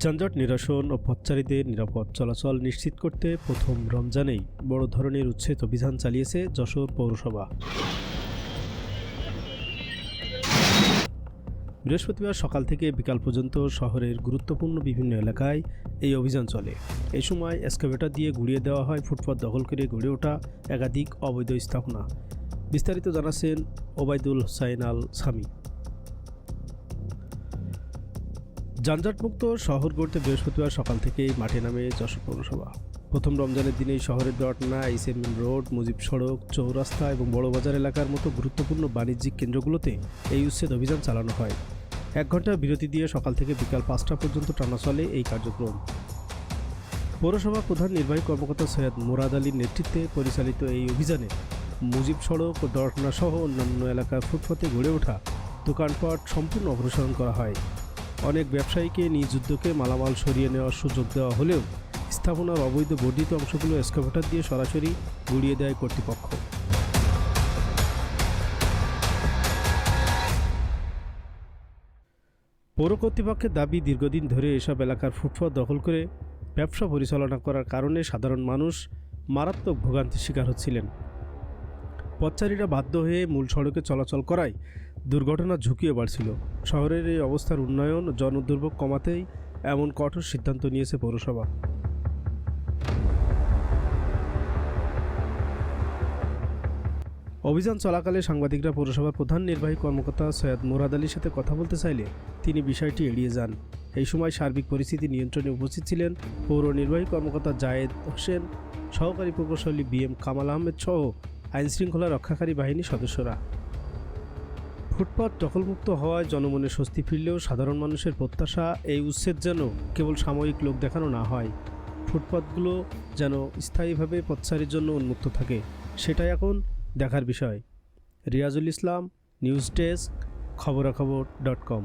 যানজট নিরসন ও পথচারীদের নিরাপদ চলাচল নিশ্চিত করতে প্রথম রমজানেই বড় ধরনের উচ্ছেদ অভিযান চালিয়েছে যশোর পৌরসভা। বৃহস্পতিবার সকাল থেকে বিকাল পর্যন্ত শহরের গুরুত্বপূর্ণ বিভিন্ন এলাকায় এই অভিযান চলে। এই সময় এক্সকাভেটর দিয়ে গুঁড়িয়ে দেওয়া হয় ফুটপাত দখল করে গড়ে ওঠা একাধিক অবৈধ স্থাপনা। বিস্তারিত জানাচ্ছেন ওবায়দুল হোসাইন আল সামি। যানজটমুক্ত শহর গড়তে বৃহস্পতিবার সকাল থেকেই মাঠে নামে যশোর পৌরসভা। প্রথম রমজানের দিনেই শহরের দোয়াটনা, এইচএম রোড, মুজিব সড়ক, চৌরাস্তা এবং বড়বাজার এলাকার মতো গুরুত্বপূর্ণ বাণিজ্যিক কেন্দ্রগুলোতে এই উচ্ছেদ অভিযান চালানো হয়। 1 ঘন্টা বিরতি দিয়ে সকাল থেকে বিকাল 5টা পর্যন্ত টানা চলে এই কার্যক্রম। পৌরসভা প্রধান নির্বাহী কর্মকর্তা সৈয়দ মুরাদ আলীর নেতৃত্বে পরিচালিত এই অভিযানে মুজিব সড়ক ও দোয়াটনা সহ অন্যান্য এলাকার ফুটপাতে গড়ে ওঠা দোকানপাট সম্পূর্ণ অপসারণ করা হয়। অনেক ব্যবসায়ীকে নিজ উদ্যোগে মালামাল সরিয়ে নেওয়ার সুযোগ দেওয়া হলেও স্থাপনার অবৈধ বর্ধিত অংশগুলো এক্সকাভেটর দিয়ে সরাসরি গুঁড়িয়ে দেয় কর্তৃপক্ষ। পৌর কর্তৃপক্ষের দাবি, দীর্ঘদিন ধরে এসব এলাকার ফুটপাত দখল করে ব্যবসা পরিচালনা করার কারণে সাধারণ মানুষ মারাত্মক ভোগান্তির শিকার হচ্ছিলেন। পথচারীরা বাধ্য হয়ে মূল সড়কে চলাচল করায় দুর্ঘটনার ঝুঁকিও বাড়ছিল। শহরের এই অবস্থার উন্নয়ন ও জনদুর্ভোগ কমাতেই এমন কঠোর সিদ্ধান্ত নিয়েছে পৌরসভা। অভিযান চলাকালে সাংবাদিকরা পৌরসভার প্রধান নির্বাহী কর্মকর্তা সৈয়দ মুরাদ আলীর সাথে কথা বলতে চাইলে তিনি বিষয়টি এড়িয়ে যান। এই সময় সার্বিক পরিস্থিতি নিয়ন্ত্রণে উপস্থিত ছিলেন পৌর নির্বাহী কর্মকর্তা জায়েদ হোসেন, সহকারী প্রকৌশলী BM কামাল আহমেদ সহ আইনশৃঙ্খলা রক্ষাকারী বাহিনীর সদস্যরা। ফুটপাত দখলমুক্ত হওয়ায় জনমনে স্বস্তি ফিরলেও সাধারণ মানুষের প্রত্যাশা, এই উচ্ছেদ যেন কেবল সাময়িক লোক দেখানো না হয়, ফুটপাতগুলো যেন স্থায়ীভাবে পথচারীর জন্য উন্মুক্ত থাকে, সেটাই এখন দেখার বিষয়। রিয়াজুল ইসলাম, নিউজ ডেস্ক, খবরাখবর.com।